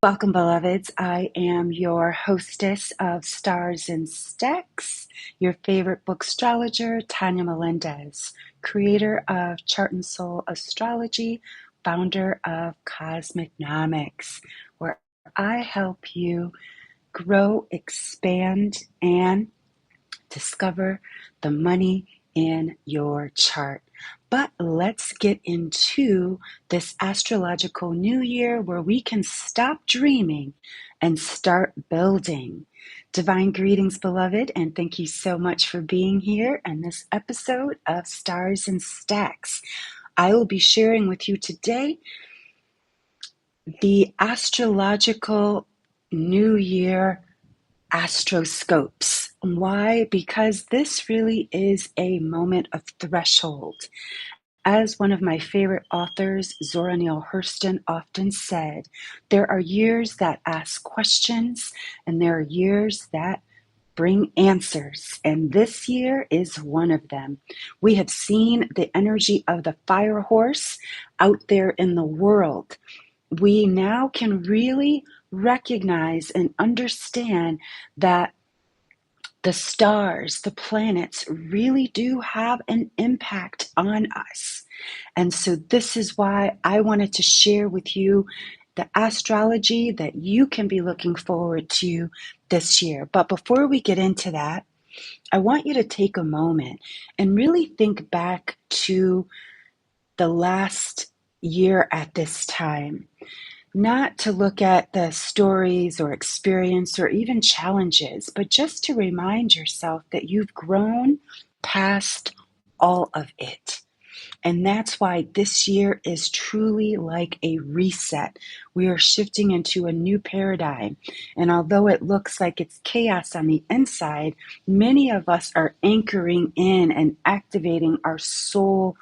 Welcome, beloveds. I am your hostess of Stars and Stacks, your favorite book astrologer, Tanya Melendez, creator of Chart and Soul Astrology, founder of Cosmicnomics, where I help you grow, expand, and discover the money in your chart. But let's get into this astrological new year where we can stop dreaming and start building. Divine greetings, beloved, and thank you so much for being here in this episode of Stars and Stacks. I will be sharing with you today the astrological new year astroscopes. Why? Because this really is a moment of threshold. As one of my favorite authors, Zora Neale Hurston, often said, there are years that ask questions and there are years that bring answers. And this year is one of them. We have seen the energy of the fire horse out there in the world. We now can really recognize and understand that the stars, the planets really do have an impact on us. And so this is why I wanted to share with you the astrology that you can be looking forward to this year. But before we get into that, I want you to take a moment and really think back to the last year at this time. Not to look at the stories or experience or even challenges, but just to remind yourself that you've grown past all of it. And that's why this year is truly like a reset. We are shifting into a new paradigm. And although it looks like it's chaos on the inside, many of us are anchoring in and activating our soul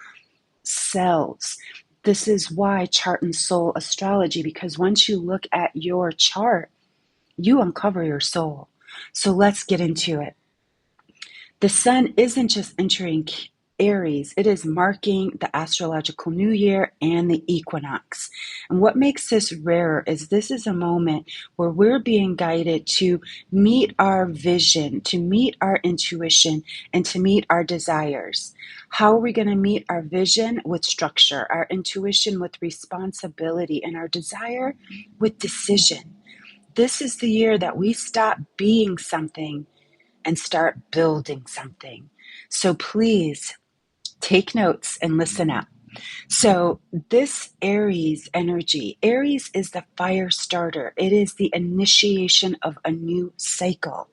selves. This is why Chart and Soul Astrology, because once you look at your chart, you uncover your soul. So let's get into it. The sun isn't just entering Aries, it is marking the astrological new year and the equinox. And what makes this rare is this is a moment where we're being guided to meet our vision, to meet our intuition, and to meet our desires. How are we going to meet our vision? With structure, our intuition with responsibility, and our desire with decision. This is the year that we stop being something and start building something. So please take notes and listen up. So this Aries energy, Aries is the fire starter. It is the initiation of a new cycle.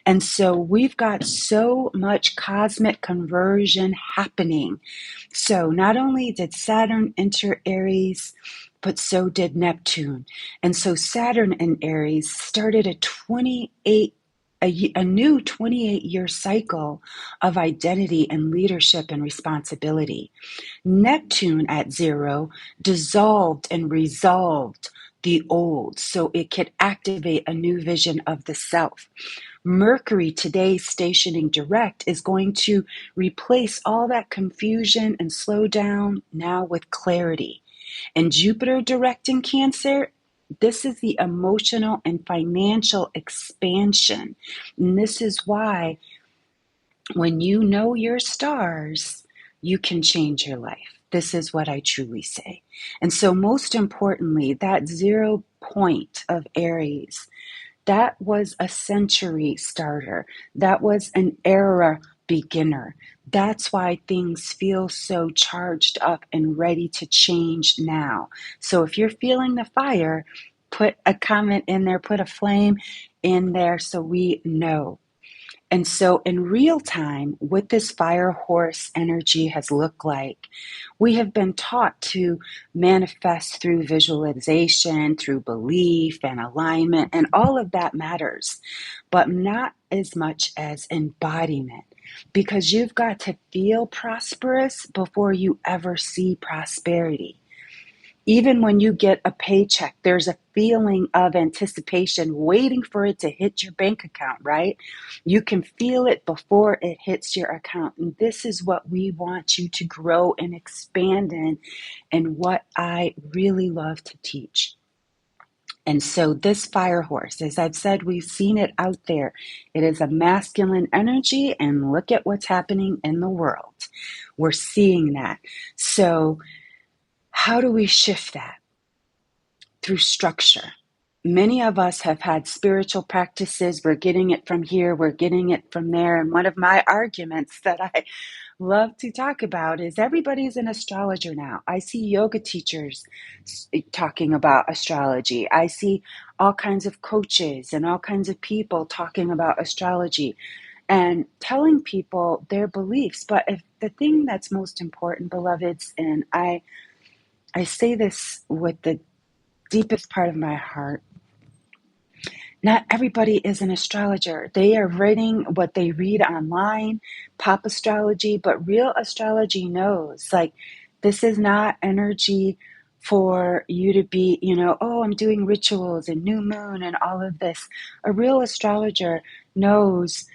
And so we've got so much cosmic conversion happening. So not only did Saturn enter Aries, but so did Neptune. And so Saturn in Aries started a new 28-year cycle of identity and leadership and responsibility. Neptune at 0 dissolved and resolved the old so it could activate a new vision of the self. Mercury, today stationing direct, is going to replace all that confusion and slow down now with clarity. And Jupiter direct in Cancer, this is the emotional and financial expansion. And this is why when you know your stars, you can change your life. This is what I truly say. And so most importantly, that 0 point of Aries, that was a century starter. That was an era beginner. That's why things feel so charged up and ready to change now. So if you're feeling the fire, put a comment in there, put a flame in there so we know. And so in real time, what this fire horse energy has looked like, we have been taught to manifest through visualization, through belief and alignment, and all of that matters, but not as much as embodiment. Because you've got to feel prosperous before you ever see prosperity. Even when you get a paycheck, there's a feeling of anticipation waiting for it to hit your bank account, right? You can feel it before it hits your account. And this is what we want you to grow and expand in, and what I really love to teach. And so this fire horse, as I've said, we've seen it out there. It is a masculine energy, and look at what's happening in the world. We're seeing that. So how do we shift that? Through structure. Many of us have had spiritual practices. We're getting it from here, we're getting it from there. And one of my arguments that I love to talk about is everybody's an astrologer now. I see yoga teachers talking about astrology. I see all kinds of coaches and all kinds of people talking about astrology and telling people their beliefs. But if the thing that's most important, beloveds, and I say this with the deepest part of my heart, not everybody is an astrologer. They are reading what they read online, pop astrology, but real astrology knows, like, this is not energy for you to be, oh, I'm doing rituals and new moon and all of this. A real astrologer knows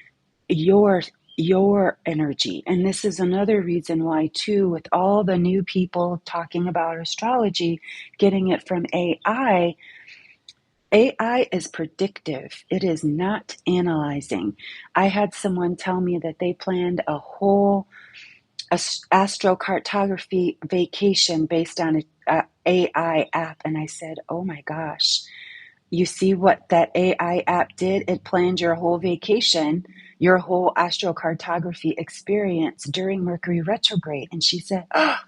your your energy. And this is another reason why, too, with all the new people talking about astrology, getting it from AI is predictive. It is not analyzing. I had someone tell me that they planned a whole astrocartography vacation based on a AI app. And I said, oh my gosh, you see what that AI app did? It planned your whole vacation, your whole astrocartography experience during Mercury retrograde. And she said, oh,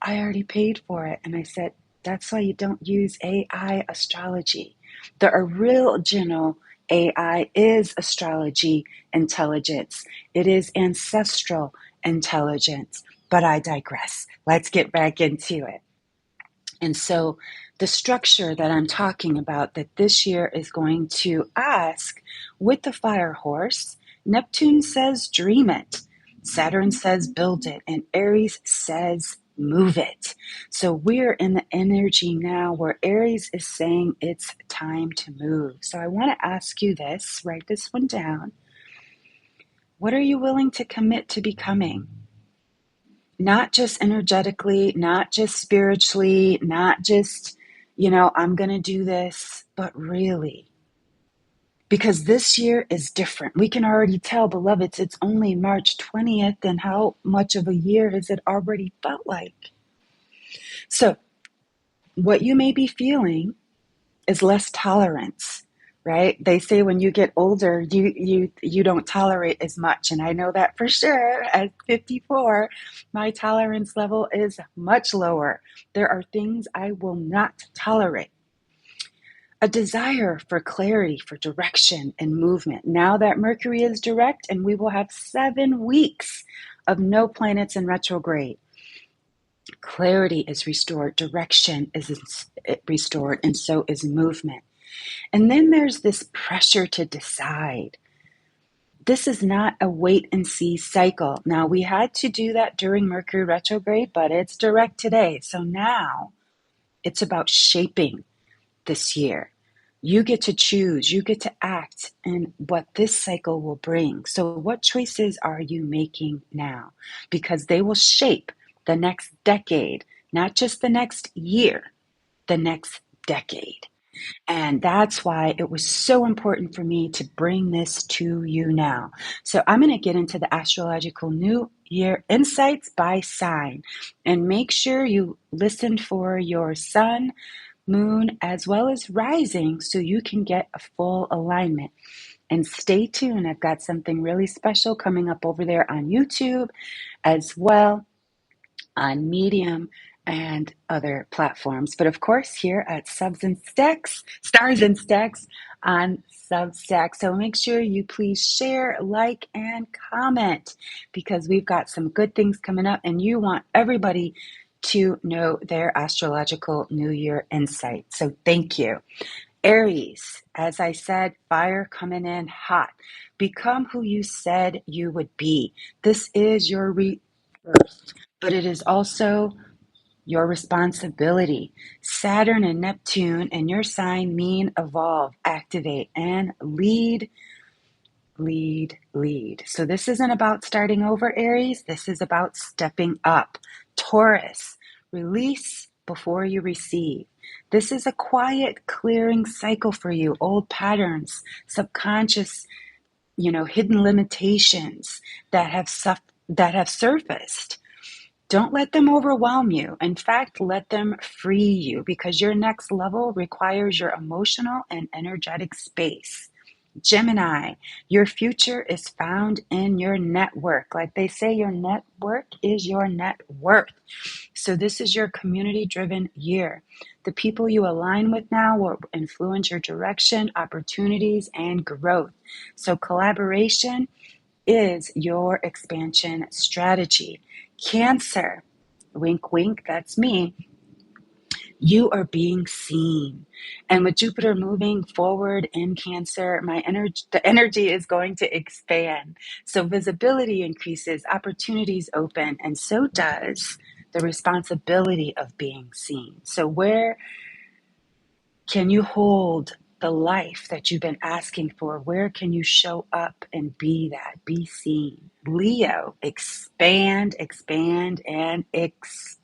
I already paid for it. And I said, that's why you don't use AI astrology. The original AI is astrology intelligence. It is ancestral intelligence. But I digress. Let's get back into it. And so the structure that I'm talking about that this year is going to ask with the fire horse, Neptune says dream it, Saturn says build it, and Aries says move it. So we're in the energy now where Aries is saying it's time to move. So I want to ask you this, write this one down. What are you willing to commit to becoming? Not just energetically, not just spiritually, not just, I'm going to do this, but really. Because this year is different. We can already tell, beloveds, it's only March 20th, and how much of a year has it already felt like? So, what you may be feeling is less tolerance, right? They say when you get older, you don't tolerate as much. And I know that for sure. At 54, my tolerance level is much lower. There are things I will not tolerate. A desire for clarity, for direction and movement. Now that Mercury is direct, and we will have 7 weeks of no planets in retrograde. Clarity is restored, direction is restored, and so is movement. And then there's this pressure to decide. This is not a wait and see cycle. Now, we had to do that during Mercury retrograde, but it's direct today. So now it's about shaping this year. You get to choose, you get to act in what this cycle will bring. So what choices are you making now? Because they will shape the next decade, not just the next year, the next decade. And that's why it was so important for me to bring this to you now. So I'm going to get into the astrological new year insights by sign. And make sure you listen for your sun, moon, as well as rising so you can get a full alignment. And stay tuned. I've got something really special coming up over there on YouTube, as well on Medium and other platforms. But of course, here at Subs and Stacks, Stars and Stacks on Substack. So make sure you please share, like, and comment, because we've got some good things coming up, and you want everybody to know their astrological New Year insight. So thank you. Aries, as I said, fire coming in hot. Become who you said you would be. This is your rebirth, but it is also your responsibility. Saturn and Neptune and your sign mean evolve, activate, and lead, lead, lead. So this isn't about starting over, Aries. This is about stepping up. Taurus, release before you receive. This is a quiet clearing cycle for you. Old patterns, subconscious, hidden limitations that have surfaced. Don't let them overwhelm you. In fact, let them free you, because your next level requires your emotional and energetic space. Gemini, your future is found in your network. Like they say, your network is your net worth. So this is your community-driven year. The people you align with now will influence your direction, opportunities, and growth. So collaboration is your expansion strategy. Cancer, wink, wink, that's me. You are being seen. And with Jupiter moving forward in Cancer, the energy is going to expand. So visibility increases, opportunities open, and so does the responsibility of being seen. So where can you hold the life that you've been asking for? Where can you show up and be that? Be seen. Leo, expand, expand, and explore.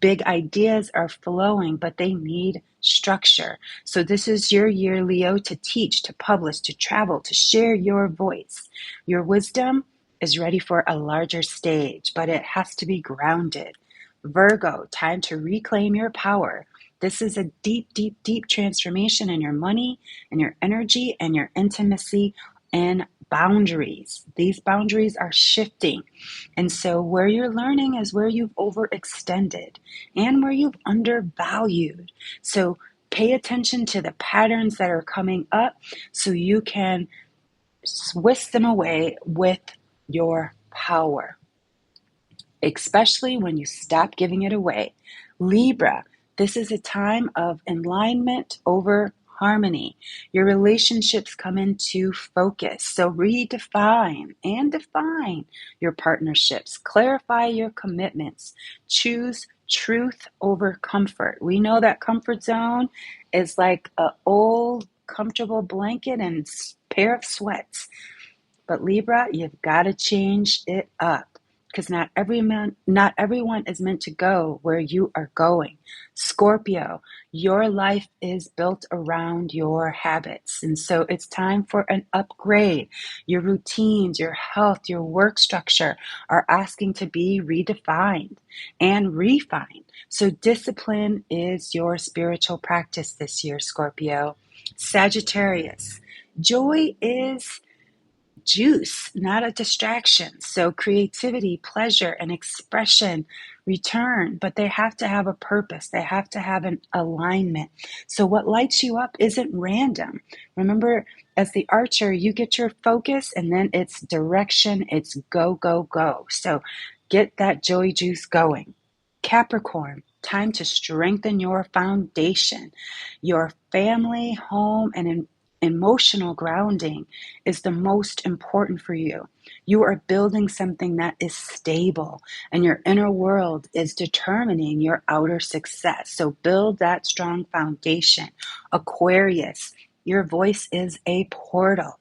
Big ideas are flowing, but they need structure. So this is your year, Leo, to teach, to publish, to travel, to share your voice. Your wisdom is ready for a larger stage, but it has to be grounded. Virgo, time to reclaim your power. This is a deep, deep, deep transformation in your money and your energy and your intimacy and boundaries. These boundaries are shifting. And so where you're learning is where you've overextended and where you've undervalued. So pay attention to the patterns that are coming up so you can whisk them away with your power, especially when you stop giving it away. Libra, this is a time of alignment over harmony. Your relationships come into focus. So redefine and define your partnerships. Clarify your commitments. Choose truth over comfort. We know that comfort zone is like an old comfortable blanket and pair of sweats. But Libra, you've got to change it up, because not everyone is meant to go where you are going. Scorpio, your life is built around your habits. And so it's time for an upgrade. Your routines, your health, your work structure are asking to be redefined and refined. So discipline is your spiritual practice this year, Scorpio. Sagittarius, joy is juice, not a distraction. So creativity, pleasure, and expression return, but they have to have a purpose. They have to have an alignment. So what lights you up isn't random. Remember, as the archer, you get your focus and then it's direction, it's go, go, go. So get that joy juice going. Capricorn, time to strengthen your foundation. Your family, home, and emotional grounding is the most important for you. You are building something that is stable, and your inner world is determining your outer success. So build that strong foundation. Aquarius, your voice is a portal.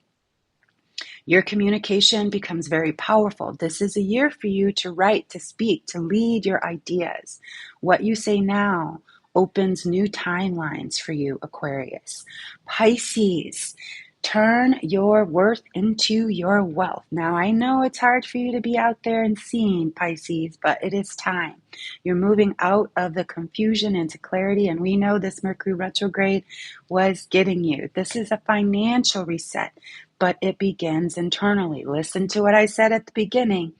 Your communication becomes very powerful. This is a year for you to write, to speak, to lead your ideas. What you say now opens new timelines for you, Aquarius. Pisces, turn your worth into your wealth. Now, I know it's hard for you to be out there and seeing, Pisces, but it is time. You're moving out of the confusion into clarity, and we know this Mercury retrograde was getting you. This is a financial reset, but it begins internally. Listen to what I said at the beginning,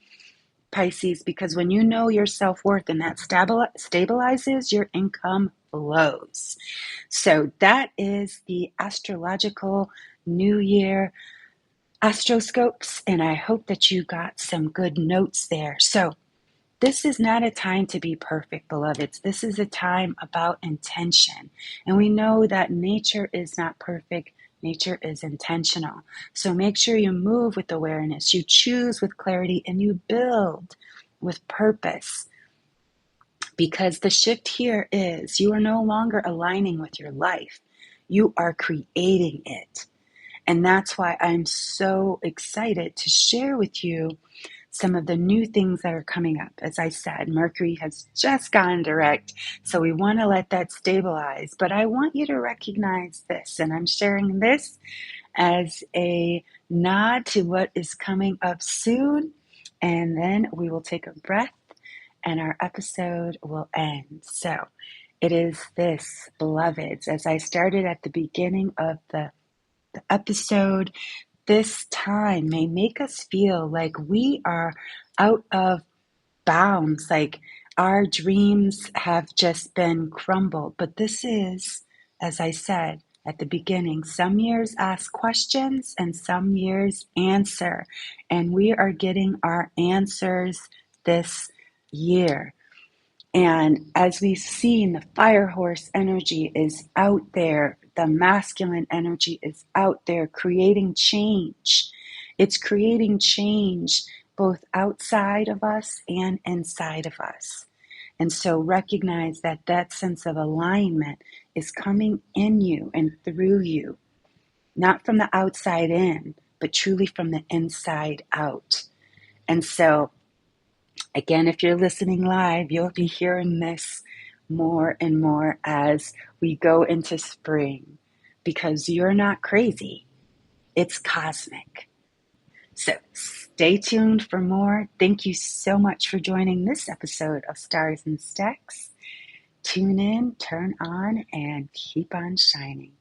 Pisces, because when you know your self-worth and that stabilizes, your income flows. So that is the astrological New Year astroscopes, and I hope that you got some good notes there. So this is not a time to be perfect, beloveds. This is a time about intention. And we know that nature is not perfect. Nature is intentional. So make sure you move with awareness, you choose with clarity, and you build with purpose. Because the shift here is you are no longer aligning with your life. You are creating it. And that's why I'm so excited to share with you some of the new things that are coming up. As I said, Mercury has just gone direct, so we want to let that stabilize. But I want you to recognize this, and I'm sharing this as a nod to what is coming up soon. And then we will take a breath and our episode will end. So it is this, beloveds, as I started at the beginning of the episode, this time may make us feel like we are out of bounds, like our dreams have just been crumbled. But this is, as I said at the beginning, some years ask questions and some years answer. And we are getting our answers this year. And as we've seen, the fire horse energy is out there. The masculine energy is out there creating change. It's creating change both outside of us and inside of us. And so recognize that that sense of alignment is coming in you and through you, not from the outside in, but truly from the inside out. And so again, if you're listening live, you'll be hearing this more and more as we go into spring, because you're not crazy. It's cosmic. So stay tuned for more. Thank you so much for joining this episode of Stars and Stacks. Tune in, turn on, and keep on shining.